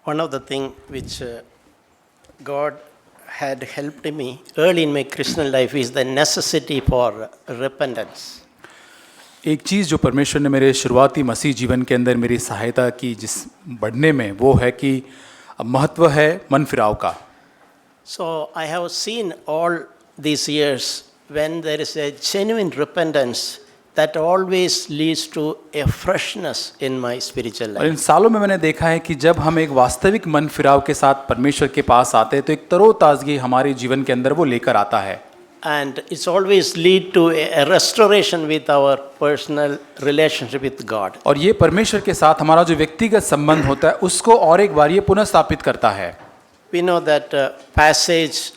One of the things which God had helped me early in my Christian life is the necessity for repentance. एक चीज़ जो परमेश्वर ने मेरे शुरुआती मसीह जीवन के अंदर मेरी सहायता की जिस बढ़ने में, वो है कि महत्व है मन फिराव का। So I have seen all these years when there is a genuine repentance that always leads to a freshness in my spiritual और इन life. सालों में मैंने देखा है कि जब हम एक वास्तविक मन फिराव के साथ परमेश्वर के पास आते हैं तो एक तरोताज़गी हमारे जीवन के अंदर वो लेकर आता है। And it's always lead to a restoration with our personal relationship with God. और ये परमेश्वर के साथ हमारा जो व्यक्तिगत संबंध होता है उसको और एक बार ये पुनः स्थापित करता है। We know that passage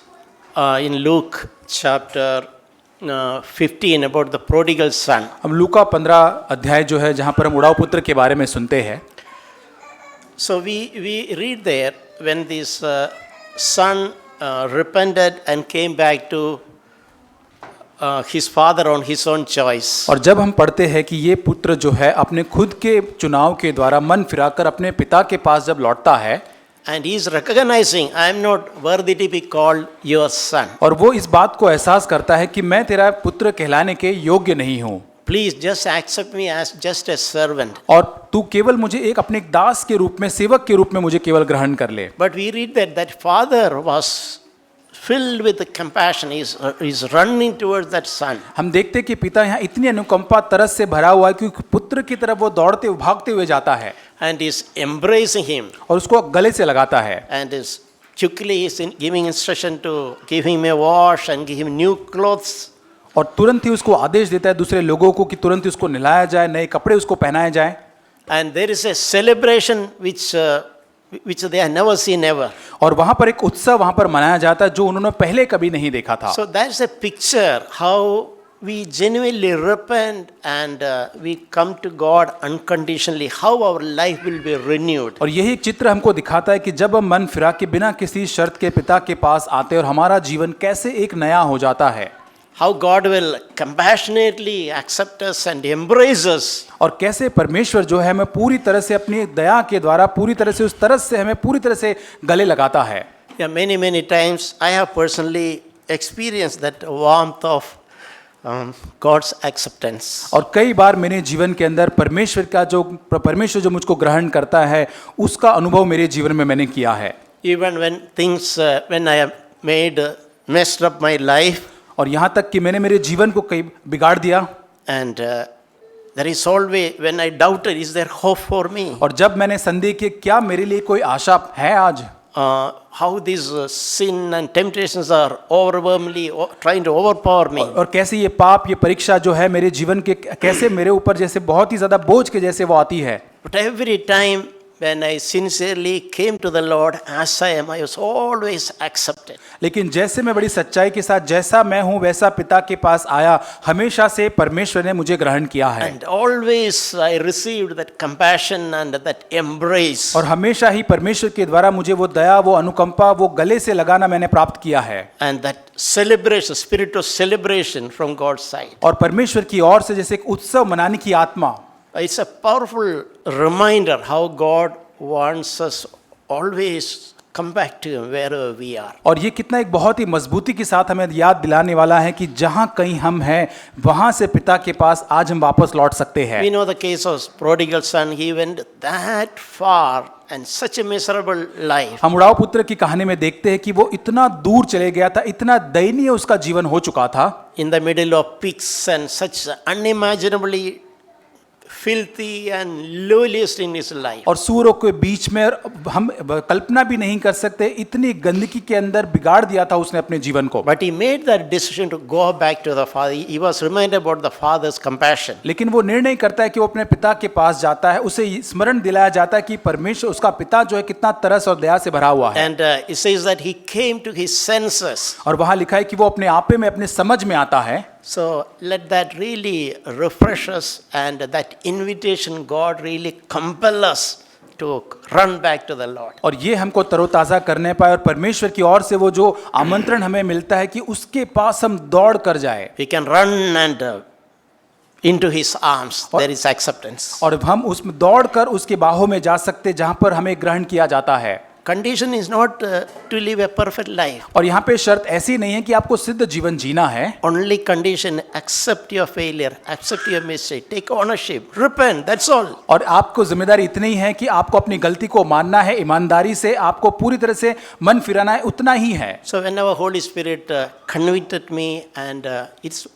in Luke chapter 15 about the prodigal son. हम लूका 15 अध्याय जो है जहाँ पर हम उड़ाऊ पुत्र के बारे में सुनते हैं। So we read there when this son repented and came back to his father on his own choice. और जब हम पढ़ते हैं कि ये पुत्र जो है अपने खुद के चुनाव के द्वारा मन फिराकर अपने पिता के पास जब लौटता है, And he is recognizing, I am not worthy to be called your son. और वो इस बात को एहसास करता है कि मैं तेरा पुत्र कहलाने के योग्य नहीं हूँ, Please just accept me as just a servant. और तू केवल मुझे एक अपने एक दास के रूप में, सेवक के रूप में मुझे केवल ग्रहण कर ले। But we read that father was filled with compassion. He's running towards that son. हम देखते हैं कि पिता यहाँ इतनी अनुकंपा तरस से भरा हुआ है कि पुत्र की तरफ वो दौड़ते भागते हुए जाता है And is embracing him. और उसको गले से लगाता है And is quickly is giving instruction to give him a wash and give him new clothes. और तुरंत ही उसको आदेश देता है दूसरे लोगों को कि तुरंत ही उसको नहलाया जाए, नए कपड़े उसको पहनाए जाए। And there is a celebration which they have never seen ever. और वहाँ पर एक उत्सव वहाँ पर मनाया जाता है जो उन्होंने पहले कभी नहीं देखा था। So that's a picture how we genuinely repent and we come to God unconditionally, how our life will be renewed. और यही एक चित्र हमको दिखाता है कि जब हम मन फिरा के बिना किसी शर्त के पिता के पास आते हैं और हमारा जीवन कैसे एक नया हो जाता है। How God will compassionately accept us and embrace us. और कैसे परमेश्वर जो है हमें पूरी तरह से अपनी दया के द्वारा, पूरी तरह से उस तरस से हमें पूरी तरह से गले लगाता है। Yeah, many times I have personally experienced that warmth of God's acceptance. और कई बार मेरे जीवन के अंदर परमेश्वर जो मुझको ग्रहण करता है उसका अनुभव मेरे जीवन में मैंने किया है। Even when I have messed up my life. और यहाँ तक कि मैंने मेरे जीवन को कई बिगाड़ दिया। And there is always when I doubted, is there hope for me? और जब मैंने संदेह किया क्या मेरे लिए कोई आशा है आज? How these sin and temptations are overwhelmingly trying to overpower me. और कैसे ये पाप, ये परीक्षा जो है मेरे जीवन के कैसे मेरे ऊपर जैसे बहुत ही ज्यादा बोझ के जैसे वो आती है। But every time when I sincerely came to the Lord as I am, I was always accepted. लेकिन जैसे मैं बड़ी सच्चाई के साथ जैसा मैं हूँ वैसा पिता के पास आया, हमेशा से परमेश्वर ने मुझे ग्रहण किया है। And always I received that compassion and that embrace. और हमेशा ही परमेश्वर के द्वारा मुझे वो दया, वो अनुकंपा, वो गले से लगाना मैंने प्राप्त किया है। And that celebration, spirit of celebration from God's side. और परमेश्वर की ओर से जैसे एक उत्सव मनाने की आत्मा। It's a powerful reminder how God wants us always come back to Him wherever we are. और ये कितना एक बहुत ही मजबूती के साथ हमें याद दिलाने वाला है कि जहाँ कहीं हम हैं वहाँ से पिता के पास आज हम वापस लौट सकते हैं। We know the case of prodigal son. He went that far and such a miserable life. हम उड़ाऊ पुत्र की कहानी में देखते हैं कि वो इतना दूर चले गया था, इतना दयनीय उसका जीवन हो चुका था। In the middle of pigs and such unimaginably filthy and lowliest in his life. और सूरों के बीच में हम कल्पना भी नहीं कर सकते इतनी गंदगी के अंदर बिगाड़ दिया था उसने अपने जीवन को। But he made that decision to go back to the father. He was reminded about the father's compassion. लेकिन वो निर्णय करता है कि वो अपने पिता के पास जाता है, उसे स्मरण दिलाया जाता है कि परमेश्वर उसका पिता जो है कितना तरस और दया से भरा हुआ है। And it says that he came to his senses. और वहाँ लिखा है कि वो अपने आपे में अपने समझ में आता है। So let that really refresh us and that invitation God really compel us to run back to the Lord. और ये हमको तरोताज़ा करने पाए और परमेश्वर की ओर से वो जो आमंत्रण हमें मिलता है कि उसके पास हम दौड़ कर जाए। We can run and into his arms, there is acceptance. और हम उसमें दौड़कर उसके बाहों में जा सकते हैं जहां पर हमें ग्रहण किया जाता है। Condition is not to live a perfect life. और यहाँ पे शर्त ऐसी नहीं है कि आपको सिद्ध जीवन जीना है। Only condition, accept your failure, accept your mistake, take ownership, repent, that's all. और आपको जिम्मेदारी इतनी ही है कि आपको अपनी गलती को मानना है, ईमानदारी से आपको पूरी तरह से मन फिराना है, उतना ही है। So whenever Holy Spirit convicted me and it's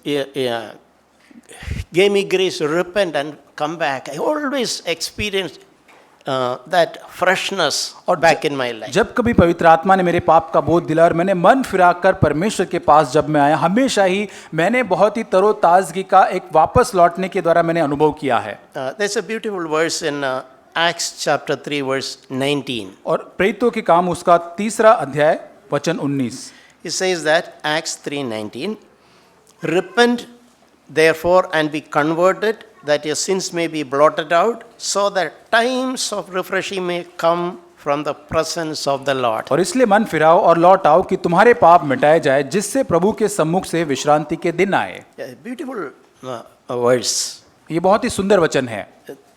gave me grace to repent and come back, I always experienced that freshness or back in my life. जब कभी पवित्र आत्मा ने मेरे पाप का बोध दिलाया और मैंने मन फिराकर परमेश्वर के पास जब मैं आया, हमेशा ही मैंने बहुत ही तरोताजगी का एक वापस लौटने के द्वारा मैंने अनुभव किया है। There's a beautiful verse in Acts chapter 3 verse 19. और प्रेरितों के काम उसका 3 अध्याय वचन 19। It says that Acts 3:19, repent therefore and be converted, that your sins may be blotted out, so that times of refreshing may come from the presence of the Lord. और इसलिए मन फिराओ और लौट आओ कि तुम्हारे पाप मिटाए जाए, जिससे प्रभु के सम्मुख से विश्रांति के दिन आए। Beautiful verse. ये बहुत ही सुंदर वचन है।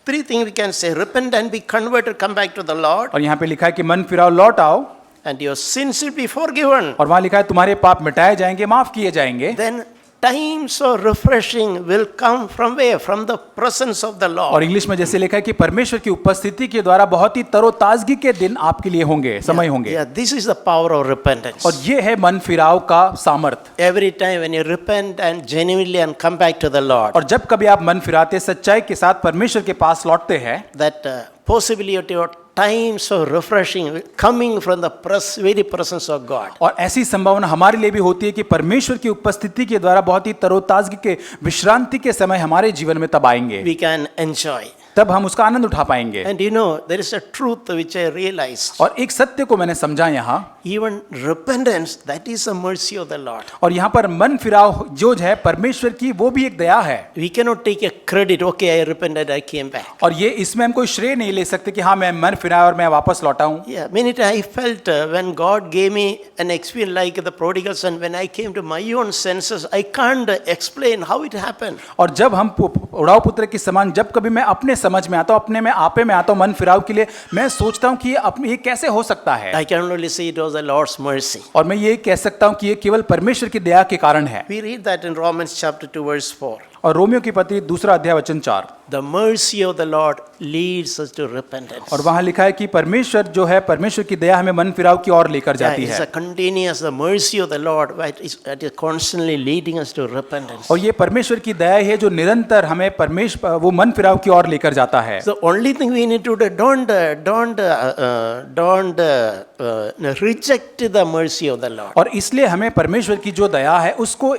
3 things we can say: repent and be converted, come back to the Lord, और यहाँ पे लिखा है कि मन फिराओ लौट आओ, and your sins will be forgiven. और वहाँ लिखा है तुम्हारे पाप मिटाए जाएंगे, माफ किए जाएंगे। Then times of refreshing will come from where? From the presence of the और Lord. इंग्लिश में जैसे लिखा है कि परमेश्वर की उपस्थिति के द्वारा बहुत ही तरोताजगी के दिन आपके लिए होंगे, समय होंगे। Yeah, this is the power of repentance. और ये है मन फिराव का सामर्थ। Every time when you repent and genuinely and come back to the Lord, और जब कभी आप मन फिराते सच्चाई के साथ परमेश्वर के पास लौटते हैं, that possibility of times of refreshing coming from the very presence of God. और ऐसी संभावना हमारे लिए भी होती है कि परमेश्वर की उपस्थिति के द्वारा बहुत ही तरोताजगी के विश्रांति के समय हमारे जीवन में तब आएंगे, We can enjoy. तब हम उसका आनंद उठा पाएंगे। And you know, there is a truth which I realized. और एक सत्य को मैंने समझा यहाँ, Even repentance, that is a mercy of the Lord. और यहाँ पर मन फिराव जो है परमेश्वर की, वो भी एक दया है। We cannot take a credit, okay, I repented, I came back. और ये इसमें हम कोई श्रेय नहीं ले सकते कि हाँ मैं मन फिराया और मैं वापस लौटा हूँ। Yeah, many times I felt when God gave me an experience like the prodigal son, when I came to my own senses, I can't explain how it happened. और जब हम उड़ाऊ पुत्र के समान जब कभी मैं अपने समझ में आता हूँ, अपने में आपे में आता हूँ मन फिराव के लिए, मैं सोचता हूँ कि ये कैसे हो सकता है। I can only say it was the Lord's mercy. और मैं ये कह सकता हूँ कि ये केवल परमेश्वर की दया के कारण है। We read that in Romans chapter 2 verse 4. और रोमियो की पत्री 2 अध्याय वचन 4, The mercy of the Lord leads us to repentance. और वहाँ लिखा है कि परमेश्वर जो है, परमेश्वर की दया हमें मन फिराव की ओर लेकर Yeah, जाती it's है। a continuous, the mercy of the Lord that is constantly leading us to repentance. और ये परमेश्वर की दया है जो निरंतर हमें परमेश्वर वो मन फिराव की ओर लेकर जाता है। The only thing we need to do, don't reject the mercy of the Lord. और इसलिए हमें परमेश्वर की जो दया है उसको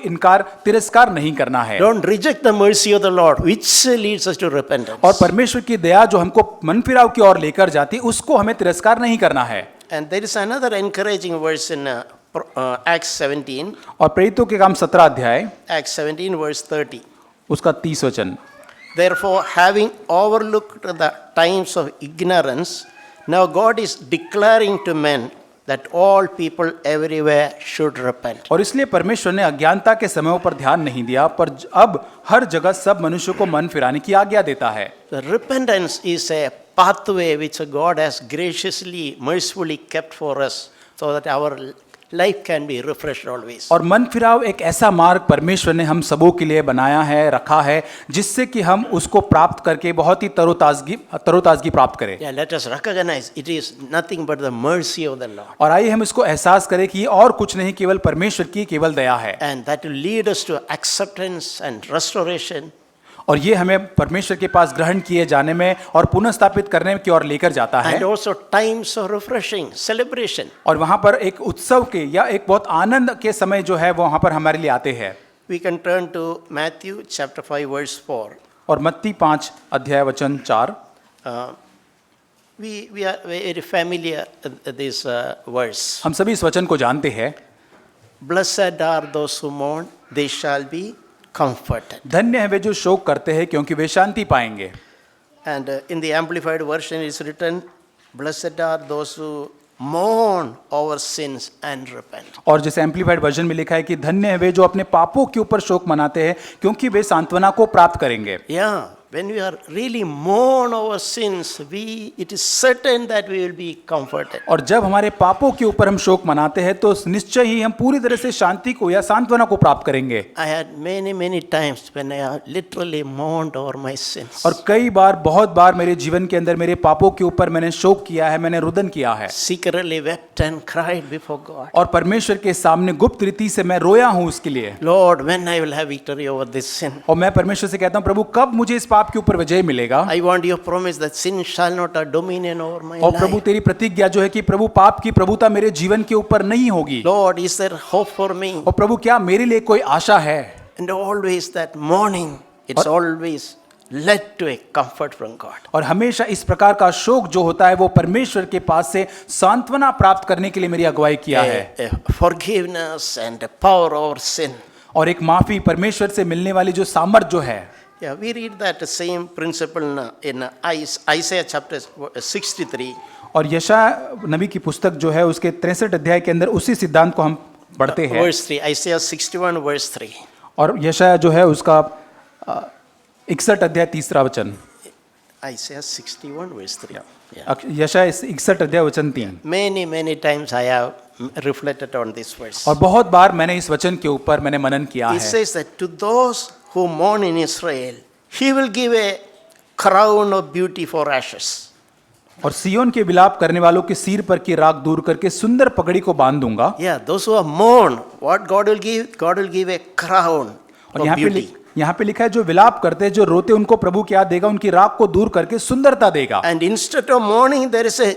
तिरस्कार नहीं करना है। Don't reject the mercy of the Lord, which leads us to repentance. और परमेश्वर की दया जो हमको मन फिराव की ओर लेकर जाती है उसको हमें तिरस्कार नहीं करना है। And there is another encouraging verse in Acts 17. और प्रेरितों के काम 17 अध्याय Acts 17 verse 30. उसका 30 वचन, Therefore, having overlooked the times of ignorance, now God is declaring to men that all people everywhere should repent. और इसलिए परमेश्वर ने अज्ञानता के समयों पर ध्यान नहीं दिया, पर अब हर जगह सब मनुष्यों को मन फिराने की आज्ञा देता है। The repentance is a pathway which God has graciously, mercifully kept for us, so that our life can be refreshed always. और मन फिराव एक ऐसा मार्ग परमेश्वर ने हम सबों के लिए बनाया है, रखा है, जिससे कि हम उसको प्राप्त करके बहुत ही तरोताजगी प्राप्त करें। Yeah, let us recognize it is nothing but the mercy of the Lord. और आइए हम इसको एहसास करें कि ये और कुछ नहीं, केवल परमेश्वर की केवल दया है। And that will lead us to acceptance and restoration. और ये हमें परमेश्वर के पास ग्रहण किए जाने में और पुनः स्थापित करने की ओर लेकर जाता है। And also times of refreshing, celebration. और वहाँ पर एक उत्सव के या एक बहुत आनंद के समय जो है वो वहाँ पर हमारे लिए आते हैं। We can turn to Matthew chapter 5 verse 4. और मत्ती 5 अध्याय वचन 4, We are very familiar with this verse. हम सभी इस वचन को जानते हैं। Blessed are those who mourn, they shall be comforted. धन्य है वे जो शोक करते हैं, क्योंकि वे शांति पाएंगे। And in the Amplified version it is written, Blessed are those who mourn over sins and repent. और जैसे एम्पलीफाइड वर्जन में लिखा है कि धन्य है वे जो अपने पापों के ऊपर शोक मनाते हैं क्योंकि वे सांत्वना को प्राप्त करेंगे। Yeah, when we are really mourn over sins, it is certain that we will be comforted. और जब हमारे पापों के ऊपर हम शोक मनाते हैं तो निश्चय ही हम पूरी तरह से शांति को या सांत्वना को प्राप्त करेंगे। I had many times when I literally mourned over my sins. और कई बार बहुत बार मेरे जीवन के अंदर मेरे पापों के ऊपर मैंने शोक किया है, मैंने रुदन किया है Secretly wept and cried before God. और परमेश्वर के सामने गुप्त रीति से मैं रोया हूं उसके लिए। Lord, when I will have victory over this sin? और मैं परमेश्वर से कहता हूं प्रभु कब मुझे इस पाप के ऊपर विजय मिलेगा। I want your promise that sin shall not have dominion over my और प्रभु life. तेरी प्रतिज्ञा जो है कि प्रभु पाप की प्रभुता मेरे जीवन के ऊपर नहीं होगी। Lord, is there hope for me? और प्रभु क्या मेरे लिए कोई आशा है। And always that morning, it's always led to a comfort from God. और हमेशा इस प्रकार का शोक जो होता है वो परमेश्वर के पास से सांत्वना प्राप्त करने के लिए मेरी अगुवाई किया है। A forgiveness and a power over sin. और एक माफी परमेश्वर से मिलने वाली जो सामर्थ जो है। Yeah, we read that same principle in Isaiah chapter 63. और यशायाह नबी की पुस्तक जो है उसके 63 अध्याय के अंदर उसी सिद्धांत को हम पढ़ते हैं। Verse 3, Isaiah 61 verse 3. और यशायाह जो है उसका 61 अध्याय 3 वचन। Isaiah 61 verse 3. Yeah. यशायाह 61 अध्याय वचन 3। Many times I have reflected on this verse. और बहुत बार मैंने इस वचन के ऊपर मैंने मनन किया It है। says that to those who mourn in Israel, he will give a crown of beauty for ashes. और सियोन के विलाप करने वालों के सिर पर की राख दूर करके सुंदर पगड़ी को बांध दूंगा। Yeah, those who are mourn, what God will give? God will give a crown और of beauty. यहाँ पे लिखा है जो विलाप करते हैं जो रोते उनको प्रभु क्या देगा, उनकी राख को दूर करके सुंदरता देगा। And instead of mourning, there is a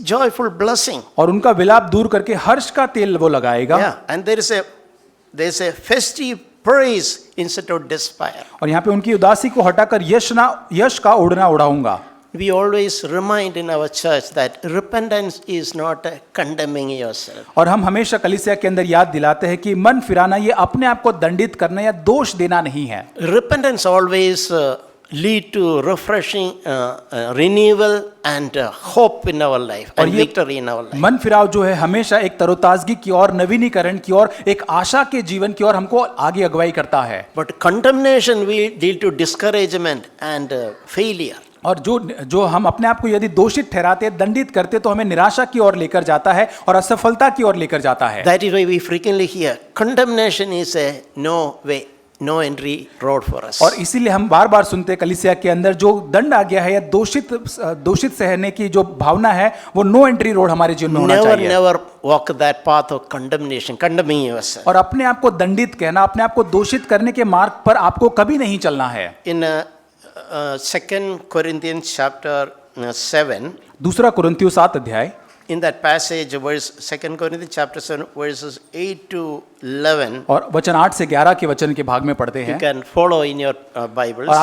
joyful blessing. और उनका विलाप दूर करके हर्ष का तेल वो लगाएगा। Yeah, and there is a festive praise instead of despair. और यहाँ पे उनकी उदासी को हटाकर यश का ओढ़ना उड़ाऊंगा। We always remind in our church that repentance is not condemning yourself. और हम हमेशा कलीसिया के अंदर याद दिलाते हैं कि मन फिराना ये अपने आप को दंडित करना या दोष देना नहीं है। Repentance always lead to refreshing, renewal and hope in our life and victory in our life. मन फिराव जो है हमेशा एक तरोताजगी की ओर, नवीनीकरण की ओर, एक आशा के जीवन की ओर हमको आगे अगुवाई करता है। But condemnation will lead to discouragement and failure. और जो हम अपने आप को यदि दोषित ठहराते हैं, दंडित करते, तो हमें निराशा की ओर लेकर जाता है और असफलता की ओर लेकर जाता है। That is why we frequently hear condemnation is a no entry road for us. और इसीलिए हम बार बार सुनते हैं कलीसिया के अंदर जो दंड आ गया है या दोषित सहने की जो भावना है वो नो एंट्री रोड हमारे जीवन में होना चाहिए। Never walk that path of condemnation, condemning yourself. और अपने आप को दंडित कहना, अपने आप को दोषित करने के मार्ग पर आपको कभी नहीं चलना है। In 2 Corinthians chapter 7, दूसरा कुरिन्थियों 7 अध्याय, in that passage, 2 Corinthians chapter 7, verses 8 to 11, और वचन 8 से 11 के वचन के भाग में पढ़ते you हैं। can follow in your Bibles. और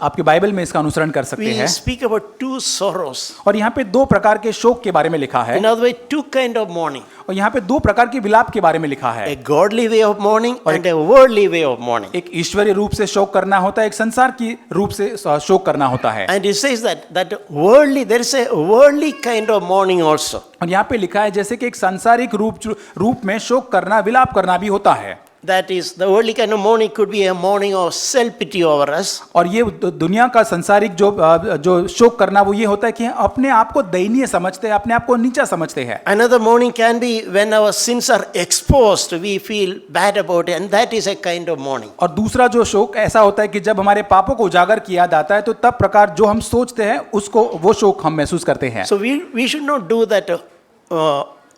आपके बाइबल में इसका अनुसरण कर सकते We हैं। speak about two sorrows. और यहाँ पे 2 प्रकार के शोक के बारे में लिखा है। In other words, two kind of mourning. और यहाँ पे 2 प्रकार के विलाप के बारे में लिखा है। A godly way of mourning and a worldly way of mourning. एक ईश्वरीय रूप से शोक करना होता है, एक संसार की रूप से शोक करना होता है। And it says that worldly, there is a worldly kind of mourning also. और यहाँ पे लिखा है जैसे कि एक सांसारिक रूप में शोक करना, विलाप करना भी होता है। That is, the worldly kind of mourning could be a mourning of self-pity over us. और ये दुनिया का संसारिक जो शोक करना वो ये होता है कि अपने आप को दयनीय समझते हैं, अपने आप को नीचा समझते हैं। Another mourning can be when our sins are exposed, we feel bad about it, and that is a kind of mourning. और दूसरा जो शोक ऐसा होता है कि जब हमारे पापों को उजागर किया जाता है तो तब प्रकार जो हम सोचते हैं उसको वो शोक हम महसूस करते हैं। So we should not do that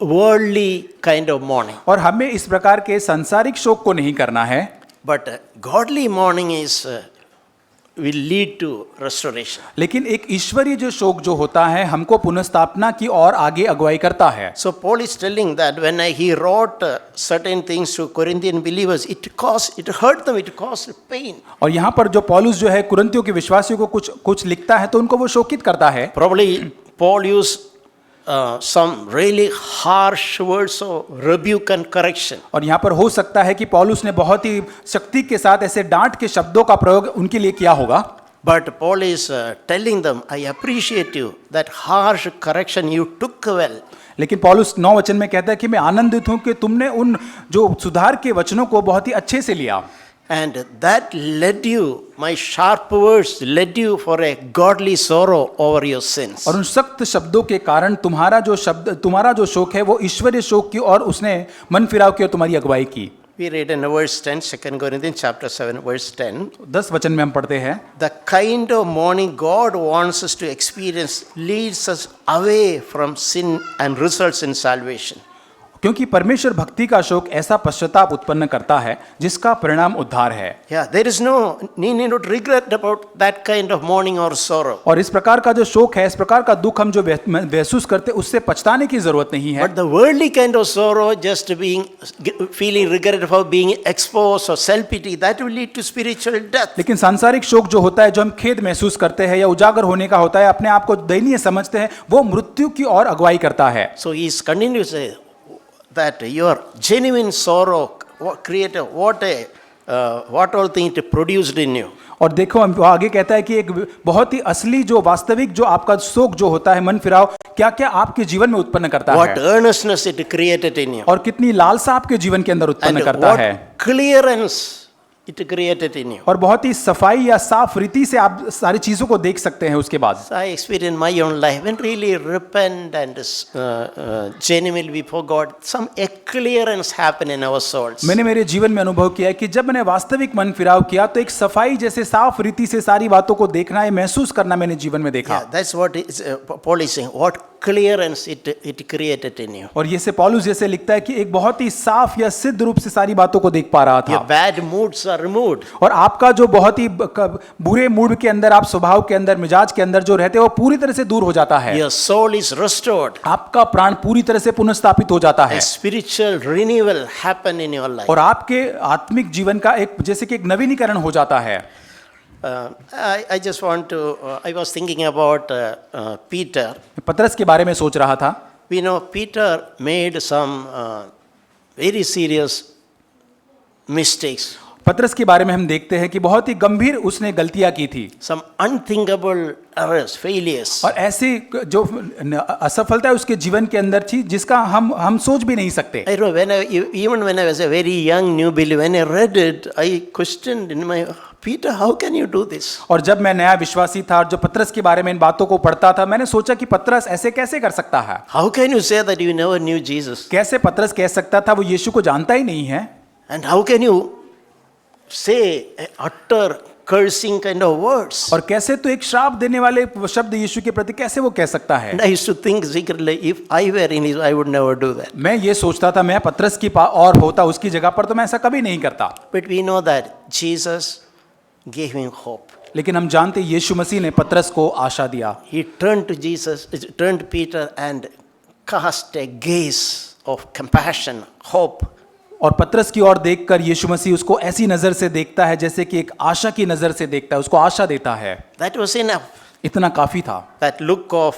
worldly kind of mourning. और हमें इस प्रकार के सांसारिक शोक को नहीं करना है। But godly mourning will lead to restoration. लेकिन एक ईश्वरीय जो शोक जो होता है हमको पुनर्स्थापना की ओर आगे अगुवाई करता है। So Paul is telling that when he wrote certain things to Corinthian believers, it hurt them, it caused pain. और यहाँ पर जो पौलुस जो है कुरिन्थियों के विश्वासियों को कुछ लिखता है तो उनको वो शोकित करता है। Probably Paul used some really harsh words of rebuke and correction. और यहाँ पर हो सकता है कि पौलुस ने बहुत ही शक्ति के साथ ऐसे डांट के शब्दों का प्रयोग उनके लिए किया होगा। But Paul is telling them, I appreciate you, that harsh correction you took well. लेकिन पौलुस 9 वचन में कहता है कि मैं आनंदित हूं कि तुमने उन जो सुधार के वचनों को बहुत ही अच्छे से लिया, And that led you, my sharp words led you for a godly sorrow over your sins. और उन सख्त शब्दों के कारण तुम्हारा जो शोक है वो ईश्वरीय शोक की और उसने मन फिराव की और तुम्हारी अगुवाई की। We read in verse 10, 2 Corinthians chapter 7, verse 10. 10 वचन में हम पढ़ते हैं, The kind of mourning God wants us to experience leads us away from sin and results in salvation. क्योंकि परमेश्वर भक्ति का शोक ऐसा पश्चाताप उत्पन्न करता है जिसका परिणाम उद्धार है। Yeah, there is no need not regret about that kind of mourning or sorrow. और इस प्रकार का जो शोक है, इस प्रकार का दुख हम जो महसूस करते उससे पछताने की जरूरत नहीं है। But the worldly kind of sorrow, just feeling regret for being exposed or self-pity, that will lead to spiritual death. लेकिन सांसारिक शोक जो होता है, जो हम खेद महसूस करते हैं या उजागर होने का होता है, अपने आप को दयनीय समझते हैं, वो मृत्यु की ओर अगुवाई करता है। So he is continuing to say that your genuine sorrow created what all things it produced in you. और देखो हम आगे कहता है कि एक बहुत ही असली जो वास्तविक जो आपका शोक जो होता है, मन फिराव, क्या क्या आपके जीवन में उत्पन्न करता है, What earnestness it created in you. और कितनी लालसा आपके जीवन के अंदर उत्पन्न And करता what है, clearance it created in you. और बहुत ही सफाई या साफ रीति से आप सारी चीजों को देख सकते हैं। उसके बाद So I experienced my own life when really repent and genuinely before God, some a clearance happen in our souls. मैंने मेरे जीवन में अनुभव किया है कि जब मैंने वास्तविक मन फिराव किया तो एक सफाई जैसे साफ रीति से सारी बातों को देखना है, महसूस करना मैंने जीवन में देखा। Yeah, that's what Paul is saying. What clearance it created in you. और ये से पौलुस जैसे लिखता है कि एक बहुत ही साफ या सिद्ध रूप से सारी बातों को देख पा रहा Your था, bad moods are removed. और आपका जो बहुत ही बुरे मूड के अंदर, आप स्वभाव के अंदर, मिजाज के अंदर जो रहते हैं वो पूरी तरह से दूर हो जाता है। Your soul is restored. आपका प्राण पूरी तरह से पुनर्स्थापित हो जाता है, A spiritual renewal happen in your life. और आपके आत्मिक जीवन का एक जैसे कि एक नवीनीकरण हो जाता है। I just want to. I was thinking about Peter. पतरस के बारे में सोच रहा था। We know Peter made some very serious mistakes. पतरस के बारे में हम देखते हैं कि बहुत ही गंभीर उसने गलतियां की थी, Some unthinkable errors, failures. और ऐसी जो असफलता उसके जीवन के अंदर थी जिसका हम सोच भी नहीं सकते। I know even when I was a very young new believer, when I read it, I questioned in my Peter, how can you do this? और जब मैं नया विश्वासी था और जो पतरस के बारे में इन बातों को पढ़ता था, मैंने सोचा कि पतरस ऐसे कैसे कर सकता है? How can you say that you never knew Jesus? कैसे पतरस कह सकता था वो यीशु को जानता ही नहीं है? And how can you say utter cursing kind of words? और कैसे तो एक श्राप देने वाले शब्द यीशु के प्रति कैसे वो कह सकता है? And I used to think secretly, if I were in his, I would never do that. मैं ये सोचता था, मैं पतरस की और होता उसकी जगह पर तो मैं ऐसा कभी नहीं करता। But we know that Jesus gave him hope. लेकिन हम जानते यीशु मसीह ने पतरस को आशा दिया। He turned Peter and cast a gaze of compassion, hope. और पतरस की ओर देखकर यीशु मसीह उसको ऐसी नजर से देखता है जैसे कि एक आशा की नजर से देखता है, उसको आशा देता है। That was enough. इतना काफी था। That look of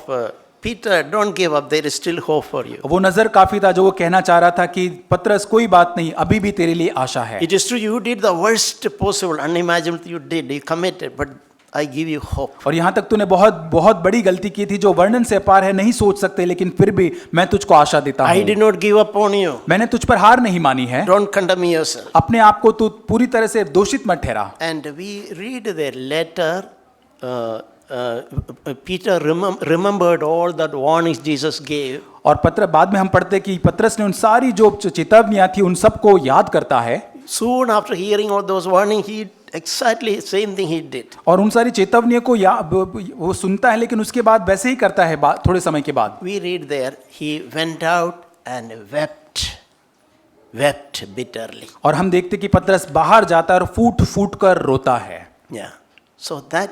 Peter, don't give up, there is still hope for you. वो नजर काफी था जो वो कहना चाह रहा था कि पतरस कोई बात नहीं, अभी भी तेरे लिए आशा है। It is true, you did the worst possible, unimaginable you did, you committed, but I give you hope. और यहाँ तक तूने बहुत बहुत बड़ी गलती की थी जो वर्णन से पार है, नहीं सोच सकते, लेकिन फिर भी मैं तुझको आशा देता I हूँ। did not give up on you. मैंने तुझ पर हार नहीं मानी है। Don't condemn yourself. अपने आप को तू पूरी तरह से दोषित मत ठहरा। And we read their letter. Peter remembered all that warnings Jesus gave. और बाद में हम पढ़ते कि पतरस ने उन सारी जो चेतावनियां थी उन सबको याद करता है। Soon after hearing all those warnings, he exactly same thing he did. और उन सारी चेतावनियों को वो सुनता है, लेकिन उसके बाद वैसे ही करता है थोड़े समय के बाद। We read there, he went out and wept bitterly. और हम देखते कि पतरस बाहर जाता है और फूट फूट कर रोता है। Yeah. So that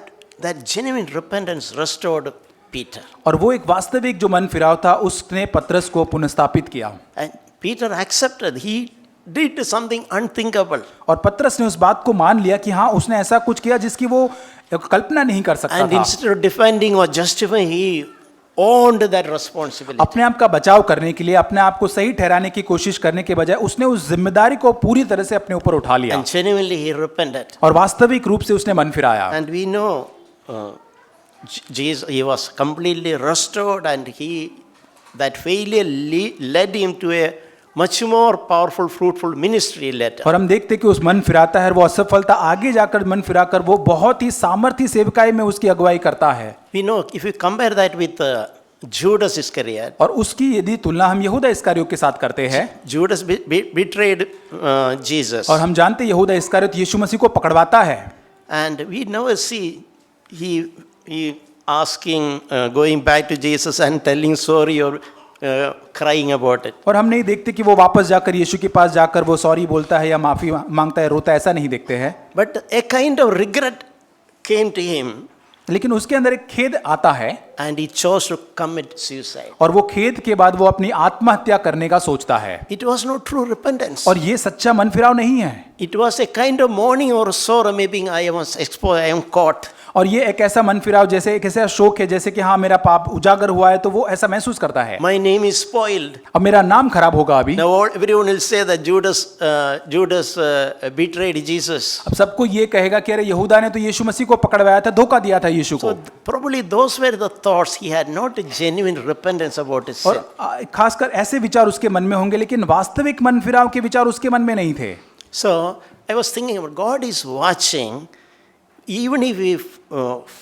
genuine repentance restored Peter. और वो एक वास्तविक जो मन फिराव था उसने पतरस को पुनर्स्थापित किया। And Peter accepted. He did something unthinkable. और पतरस ने उस बात को मान लिया कि हाँ उसने ऐसा कुछ किया जिसकी वो कल्पना नहीं कर सकता And था। instead of defending or justifying, he owned that responsibility. अपने आप का बचाव करने के लिए, अपने आप को सही ठहराने की कोशिश करने के बजाय उसने उस जिम्मेदारी को पूरी तरह से अपने ऊपर उठा लिया And genuinely he repented. और वास्तविक रूप से उसने मन फिराया। And we know Jesus, he was completely restored, and that failure led him to a much more powerful, fruitful ministry later. और हम देखते कि उस मन फिराता है, वो असफलता आगे जाकर मन फिराकर वो बहुत ही सामर्थी सेवकाई में उसकी अगुवाई करता है। We know if you compare that with Judas Iscariot, और उसकी यदि तुलना हम यहूदा इस्करियोत के साथ करते हैं, Judas betrayed Jesus, और हम जानते हैं यहूदा इस्करियोत यीशु मसीह को पकड़वाता है, and we never see he asking, going back to Jesus and telling sorry or crying about it. और हम नहीं देखते कि वो वापस जाकर यीशु के पास जाकर वो सॉरी बोलता है या माफी मांगता है, रोता है, ऐसा नहीं देखते हैं। But a kind of regret came to him, लेकिन उसके अंदर एक खेद आता है, and he chose to commit suicide. और वो खेद के बाद वो अपनी आत्महत्या करने का सोचता है। It was not true repentance. और ये सच्चा मन फिराव नहीं है। It was a kind of mourning or sorrow, maybe I was exposed, I am caught. और ये एक ऐसा मन फिराव, जैसे एक ऐसा शोक है, जैसे कि हाँ मेरा पाप उजागर हुआ है, तो वो ऐसा महसूस करता है। My name is spoiled. अब मेरा नाम खराब होगा अभी। Now everyone will say that Judas betrayed Jesus. अब सबको ये कहेगा कि अरे यहूदा ने तो यीशु मसीह को पकड़वाया था, धोखा दिया था यीशु को। So probably those were the thoughts. He had not a genuine repentance about his sin. और खासकर ऐसे विचार उसके मन में होंगे, लेकिन वास्तविक मन फिराव के विचार उसके मन में नहीं थे। So I was thinking about God is watching. Even if we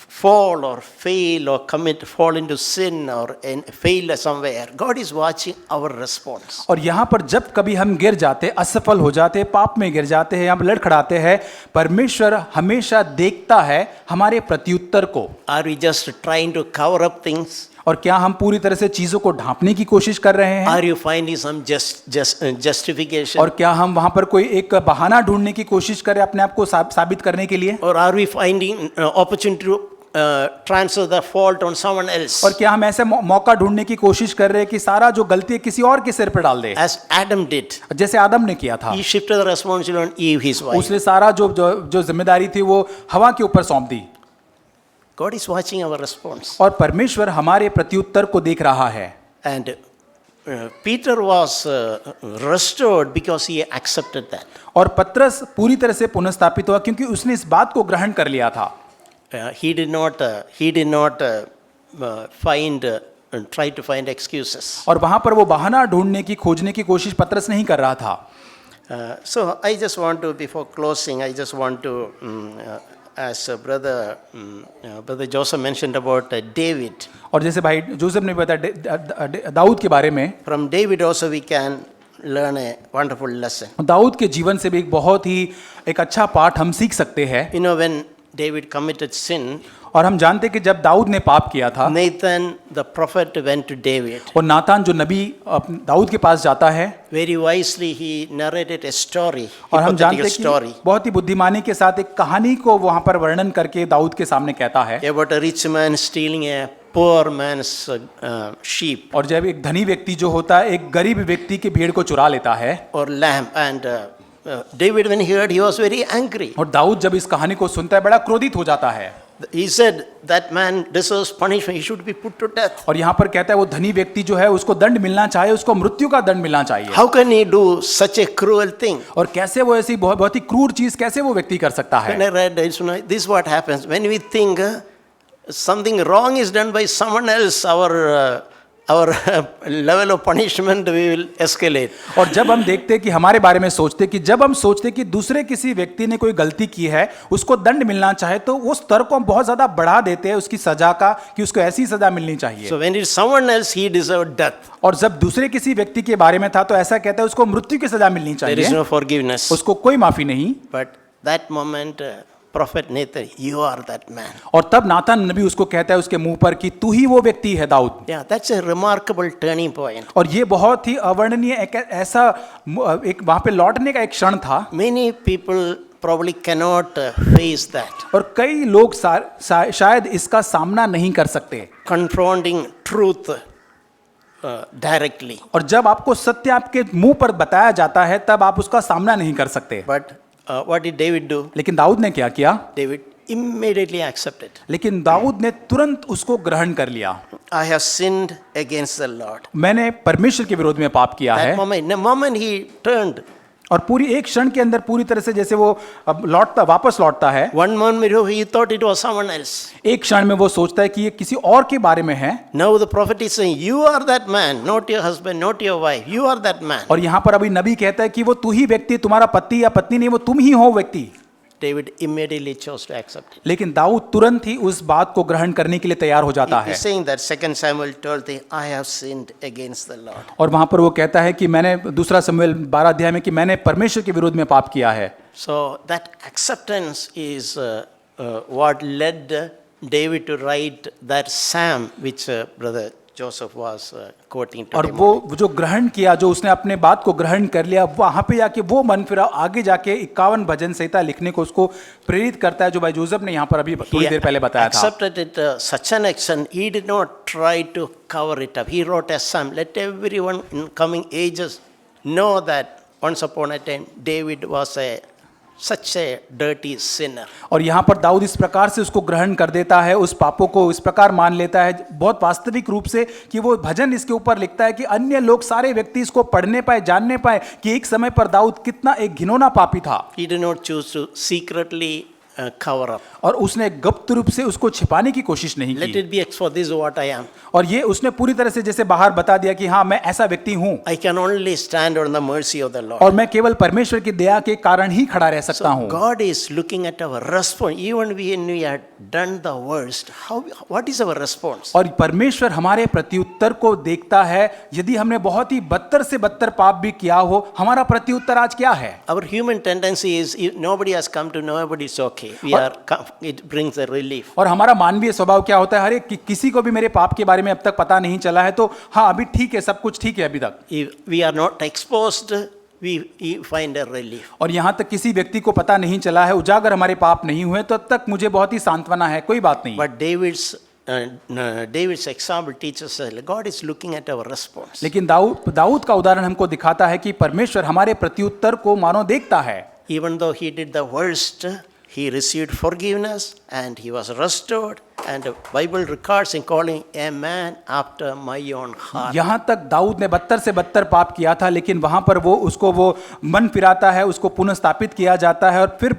fall or fail or fall into sin or fail somewhere, God is watching our response. और यहाँ पर जब कभी हम गिर जाते, असफल हो जाते, पाप में गिर जाते हैं, यहाँ पर लड़खड़ाते हैं, परमेश्वर हमेशा देखता है हमारे प्रत्युत्तर को। Are we just trying to cover up things? और क्या हम पूरी तरह से चीजों को ढांपने की कोशिश कर रहे हैं? Are you finding some justification? और क्या हम वहां पर कोई एक बहाना ढूंढने की कोशिश करें अपने आप को साबित करने के लिए? Or are we finding opportunity to transfer the fault on someone else? और क्या हम ऐसे मौका ढूंढने की कोशिश कर रहे हैं कि सारा जो गलती है किसी और के सिर पर डाल दे, As Adam did. जैसे आदम ने किया था। He shifted the responsibility on Eve, his wife. उसने सारा जो जिम्मेदारी थी वो हवा के ऊपर सौंप दी। God is watching our response. और परमेश्वर हमारे प्रत्युत्तर को देख रहा है। And Peter was restored because he accepted that. और पतरस पूरी तरह से पुनर्स्थापित हुआ क्योंकि उसने इस बात को ग्रहण कर लिया था। He did not try to find excuses. और वहां पर वो बहाना ढूंढने की खोजने की कोशिश पतरस नहीं कर रहा था। So I just want to, before closing, I just want to, as brother Joseph mentioned about David. और जैसे भाई जोसेफ ने बताया दाऊद के बारे में, From David also we can learn a wonderful lesson. Dawood के जीवन से भी एक बहुत ही एक अच्छा पाठ हम सीख सकते हैं। You know, when David committed sin, और हम जानते कि जब दाऊद ने पाप किया था, Nathan the prophet went to David. और नातान जो नबी दाऊद के पास जाता है, Very wisely he narrated a story, और हम जानते hypothetical कि story बहुत ही बुद्धिमानी के साथ एक कहानी को वहां पर वर्णन करके दाऊद के सामने कहता है। about a rich man stealing a poor man's sheep और जब एक धनी व्यक्ति जो होता है एक गरीब व्यक्ति की भेड़ को चुरा लेता है, or lamb, and David, when he heard, he was very angry. और दाऊद जब इस कहानी को सुनता है बड़ा क्रोधित हो जाता है। He said that man deserves punishment, he should be put to death. और यहाँ पर कहता है वो धनी व्यक्ति जो है उसको दंड मिलना चाहिए, उसको मृत्यु का दंड मिलना चाहिए। How can he do such a cruel thing? और कैसे वो ऐसी बहुत ही क्रूर चीज कैसे वो व्यक्ति कर सकता When है? I read this, this is what happens when we think something wrong is done by someone else, our level of punishment will escalate. और जब हम देखते हैं कि हमारे बारे में सोचते कि जब हम सोचते कि दूसरे किसी व्यक्ति ने कोई गलती की है उसको दंड मिलना चाहे, तो उस स्तर को हम बहुत ज्यादा बढ़ा देते हैं उसकी सजा का कि उसको ऐसी सजा मिलनी चाहिए। So when it's someone else, he deserved death. और जब दूसरे किसी व्यक्ति के बारे में था तो ऐसा कहता है उसको मृत्यु की सजा मिलनी There is चाहिए, no forgiveness. उसको कोई माफी नहीं। But that moment, prophet Nathan, you are that man. और तब नातान नबी उसको कहता है उसके मुंह पर कि तू ही वो व्यक्ति है Dawood. Yeah, that's a remarkable turning point. और ये बहुत ही अवर्णनीय एक ऐसा एक वहां पे लौटने का एक क्षण था। Many people probably cannot face that. और कई लोग शायद इसका सामना नहीं कर सकते। Confronting truth directly. और जब आपको सत्य आपके मुंह पर बताया जाता है तब आप उसका सामना नहीं कर सकते। But what did David do? लेकिन दाऊद ने क्या किया? David immediately accepted. लेकिन दाऊद ने तुरंत उसको ग्रहण कर लिया। I have sinned against the Lord. मैंने परमेश्वर के विरोध में पाप किया है। That moment, the moment he turned और पूरी एक क्षण के अंदर पूरी तरह से जैसे वो अब वापस लौटता है, One moment he thought it was someone else. एक क्षण में वो सोचता है कि ये किसी और के बारे में है। Now the prophet is saying, you are that man, not your husband, not your wife. You are that man. और यहाँ पर अभी नबी कहता है कि वो तू ही व्यक्ति, तुम्हारा पति या पत्नी नहीं, वो तुम ही हो व्यक्ति। David immediately chose to accept it. लेकिन दाऊद तुरंत ही उस बात को ग्रहण करने के लिए तैयार हो जाता है। He's saying that 2 Samuel 12, I have sinned against the Lord. और वहां पर वो कहता है कि मैंने दूसरा शमूएल 12 अध्याय में कि मैंने परमेश्वर के विरोध में पाप किया है। So that acceptance is what led David to write that psalm which brother Joseph was quoting to और him. वो जो ग्रहण किया, जो उसने अपने बात को ग्रहण कर लिया, वहां पे जाके वो मन फिरा आगे जाके 51 भजन संहिता लिखने को उसको प्रेरित करता है, जो भाई जोसेफ ने यहाँ पर अभी थोड़ी देर पहले बताया था। Accepted it such an extent, he did not try to cover it up. He wrote a psalm. Let everyone in coming ages know that once upon a time David was such a dirty sinner. और यहाँ पर दाऊद इस प्रकार से उसको ग्रहण कर देता है, उस पापों को इस प्रकार मान लेता है बहुत वास्तविक रूप से कि वो भजन इसके ऊपर लिखता है कि अन्य लोग, सारे व्यक्ति इसको पढ़ने पाए, जानने पाए कि एक समय पर दाऊद कितना एक घिनौना पापी था। He did not choose to secretly cover up. और उसने गुप्त रूप से उसको छिपाने की कोशिश नहीं Let की। it be exposed. This is what I am. और ये उसने पूरी तरह से जैसे बाहर बता दिया कि हाँ, मैं ऐसा व्यक्ति हूँ I can only stand on the mercy of the Lord. और मैं केवल परमेश्वर की दया के कारण ही खड़ा रह सकता हूँ। God is looking at our response. Even when we had done the worst, what is our response? और परमेश्वर हमारे प्रत्युत्तर को देखता है। यदि हमने बहुत ही बदतर से बदतर पाप भी किया हो, हमारा प्रत्युत्तर आज क्या है? Our human tendency is if nobody has come to know, but it's okay. It brings a relief. और हमारा मानवीय स्वभाव क्या होता है? हर एक किसी को भी मेरे पाप के बारे में अब तक पता नहीं चला है, तो हाँ अभी ठीक है, सब कुछ ठीक है अभी तक। If we are not exposed, we find a relief. और यहाँ तक किसी व्यक्ति को पता नहीं चला है, उजागर हमारे पाप नहीं हुए, तो अब तक मुझे बहुत ही सांत्वना है, कोई बात नहीं। But David's example teaches us God is looking at our response. लेकिन दाऊद का उदाहरण हमको दिखाता है कि परमेश्वर हमारे प्रत्युत्तर को मानो देखता है। Even though he did the worst, he received forgiveness and he was restored, and the Bible records him calling a man after my own heart. यहाँ तक दाऊद ने बदतर से बदतर पाप किया था, लेकिन वहां पर वो मन फिराता है, उसको पुनः स्थापित किया जाता है, और फिर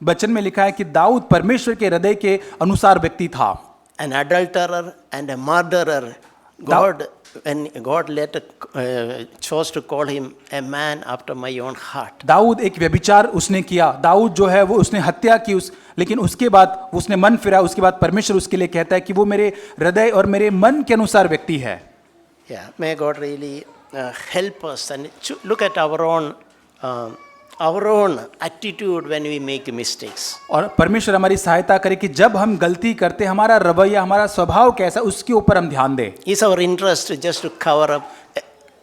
वचन में लिखा है कि दाऊद परमेश्वर के हृदय के अनुसार व्यक्ति था। An adulterer and a murderer, when God chose to call him a man after my own heart. Dawood एक व्यभिचार उसने किया, दाऊद जो है वो उसने हत्या की, लेकिन उसके बाद उसने मन फिरा, उसके बाद परमेश्वर उसके लिए कहता है कि वो मेरे हृदय और मेरे मन के अनुसार व्यक्ति है। Yeah, may God really help us and look at our own attitude when we make mistakes. और परमेश्वर हमारी सहायता करे कि जब हम गलती करते, हमारा रवैया, हमारा स्वभाव कैसा, उसके ऊपर हम ध्यान दें। Is our interest just to cover up,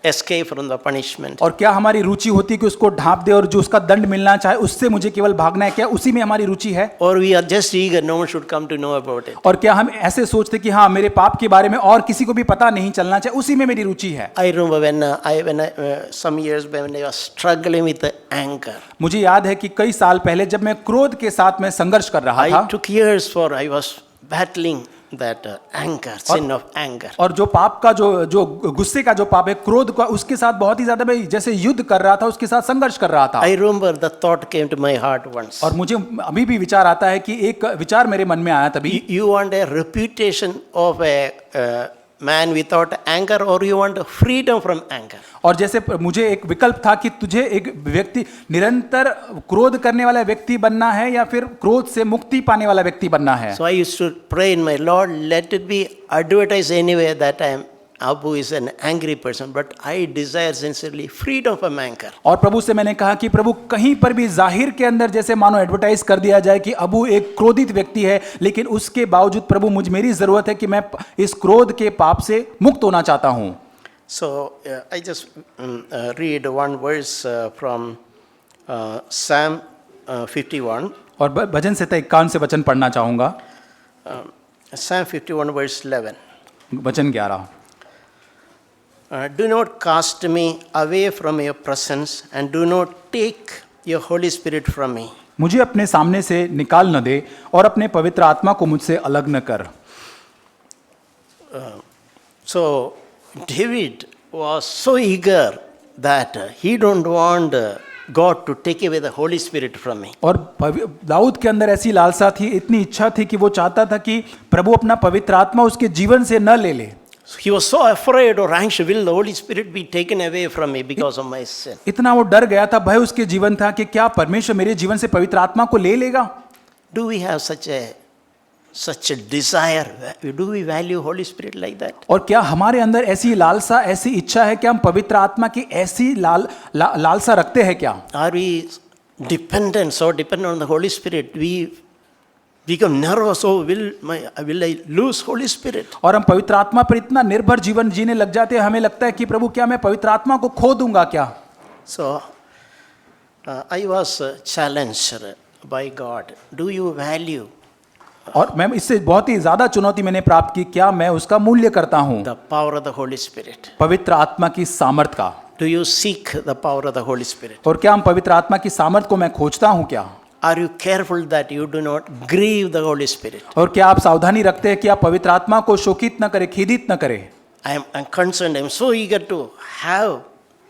escape from the punishment? और क्या हमारी रुचि होती है कि उसको ढांप दे और जो उसका दंड मिलना चाहे उससे मुझे केवल भागना है, क्या उसी में हमारी रुचि है? Or we are just eager, no one should come to know about it. और क्या हम ऐसे सोचते कि हाँ मेरे पाप के बारे में और किसी को भी पता नहीं चलना चाहिए, उसी में मेरी रुचि है? I remember when some years when I was struggling with the anger. मुझे याद है कि कई साल पहले जब मैं क्रोध के साथ में संघर्ष कर रहा था, I took years for I was battling that anger, sin of anger. और जो पाप का जो गुस्से का जो पाप है, क्रोध का, उसके साथ बहुत ही ज्यादा मैं जैसे युद्ध कर रहा था, उसके साथ संघर्ष कर रहा था। I remember the thought came to my heart once. और मुझे अभी भी विचार आता है कि एक विचार मेरे मन में आया तभी, You want a reputation of a man without anger, or you want freedom from anger? और जैसे मुझे एक विकल्प था कि तुझे एक व्यक्ति निरंतर क्रोध करने वाला व्यक्ति बनना है या फिर क्रोध से मुक्ति पाने वाला व्यक्ति बनना है। So I used to pray in my Lord, let it be advertised anywhere that Abu is an angry person, but I desire sincerely freedom from anger. और प्रभु से मैंने कहा कि प्रभु कहीं पर भी जाहिर के अंदर जैसे मानो एडवर्टाइज कर दिया जाए कि अबू एक क्रोधित व्यक्ति है, लेकिन उसके बावजूद प्रभु मेरी जरूरत है कि मैं इस क्रोध के पाप से मुक्त होना चाहता हूँ। So I just read one verse from Psalm 51. और भजन संहिता 51 से वचन पढ़ना चाहूँगा। Psalm 51 verse 11. वचन 11। Do not cast me away from your presence, and do not take your Holy Spirit from me. मुझे अपने सामने से निकाल न दे और अपने पवित्र आत्मा को मुझसे अलग न कर। So David was so eager that he don't want God to take away the Holy Spirit from me. और दाऊद के अंदर ऐसी लालसा थी, इतनी इच्छा थी कि वो चाहता था कि प्रभु अपना पवित्र आत्मा उसके जीवन से न ले ले। He was so afraid or anxious, will the Holy Spirit be taken away from me because of my sin? इतना वो डर गया था, भय उसके जीवन था कि क्या परमेश्वर मेरे जीवन से पवित्र आत्मा को ले लेगा। Do we have such a desire? Do we value Holy Spirit like that? और क्या हमारे अंदर ऐसी लालसा, ऐसी इच्छा है कि हम पवित्र आत्मा की ऐसी लालसा रखते हैं क्या? Are we so dependent on the Holy Spirit? We become nervous. Oh, will I lose Holy Spirit? और हम पवित्र आत्मा पर इतना निर्भर जीवन जीने लग जाते हैं, हमें लगता है कि प्रभु क्या मैं पवित्र आत्मा को खो दूंगा क्या? So I was challenged by God. Do you value और मैं इससे बहुत ही ज्यादा चुनौती मैंने प्राप्त की, क्या मैं उसका मूल्य करता हूँ? the power of the Holy Spirit? पवित्र आत्मा की सामर्थ का। Do you seek the power of the Holy Spirit? और क्या हम पवित्र आत्मा की सामर्थ को मैं खोजता हूँ क्या? Are you careful that you do not grieve the Holy Spirit? और क्या आप सावधानी रखते हैं कि आप पवित्र आत्मा को शोकित न करें, खेदित न करें? I'm concerned. I'm so eager to have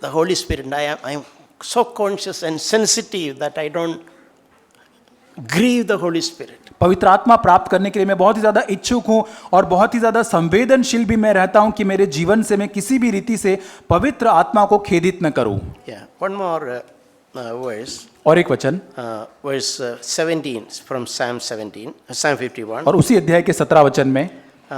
the Holy Spirit. I'm so conscious and sensitive that I don't grieve the Holy Spirit. पवित्र आत्मा प्राप्त करने के लिए मैं बहुत ही ज्यादा इच्छुक हूं और बहुत ही ज्यादा संवेदनशील भी मैं रहता हूं कि मेरे जीवन से मैं किसी भी रीति से पवित्र आत्मा को खेदित न करूं। Yeah. One more verse. और एक वचन, Verse 17 from Psalm 51. और उसी अध्याय के 17 वचन में,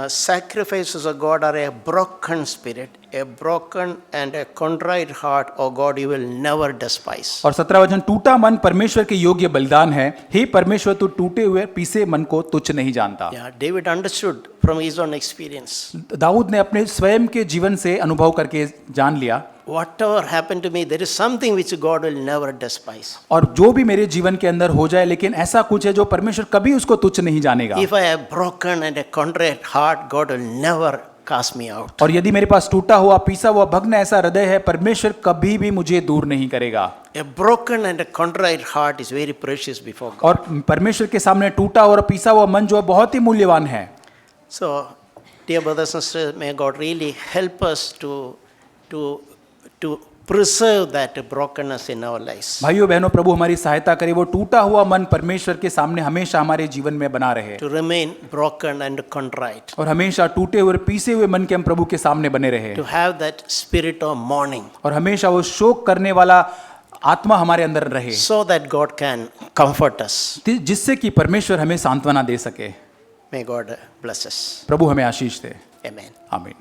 Sacrifices of God are a broken spirit, a broken and a contrite heart, O God, you will never despise. और 17 वचन, टूटा मन परमेश्वर के योग्य बलिदान है, हे परमेश्वर तू टूटे हुए पीसे मन को तुच्छ नहीं जानता। Yeah, David understood from his own experience. Dawood ने अपने स्वयं के जीवन से अनुभव करके जान लिया, Whatever happened to me, there is something which God will never despise. और जो भी मेरे जीवन के अंदर हो जाए, लेकिन ऐसा कुछ है जो परमेश्वर कभी उसको तुच्छ नहीं जानेगा। If I have broken and a contrite heart, God will never cast me out. और यदि मेरे पास टूटा हुआ, पीसा हुआ, भग्न ऐसा हृदय है, परमेश्वर कभी भी मुझे दूर नहीं करेगा। A broken and a contrite heart is very precious before God. और परमेश्वर के सामने टूटा और पीसा हुआ मन जो है बहुत ही मूल्यवान है। So, dear brothers and sisters, may God really help us to preserve that brokenness in our lives. भाइयों बहनों, प्रभु हमारी सहायता करे, वो टूटा हुआ मन परमेश्वर के सामने हमेशा हमारे जीवन में बना रहे, To remain broken and contrite. और हमेशा टूटे हुए पीसे हुए मन के हम प्रभु के सामने बने रहे, To have that spirit of mourning. और हमेशा वो शोक करने वाला आत्मा हमारे अंदर रहे, So that God can comfort us. जिससे कि परमेश्वर हमें सांत्वना दे सके। May God bless us. प्रभु हमें आशीष दे। Amen. आमीन।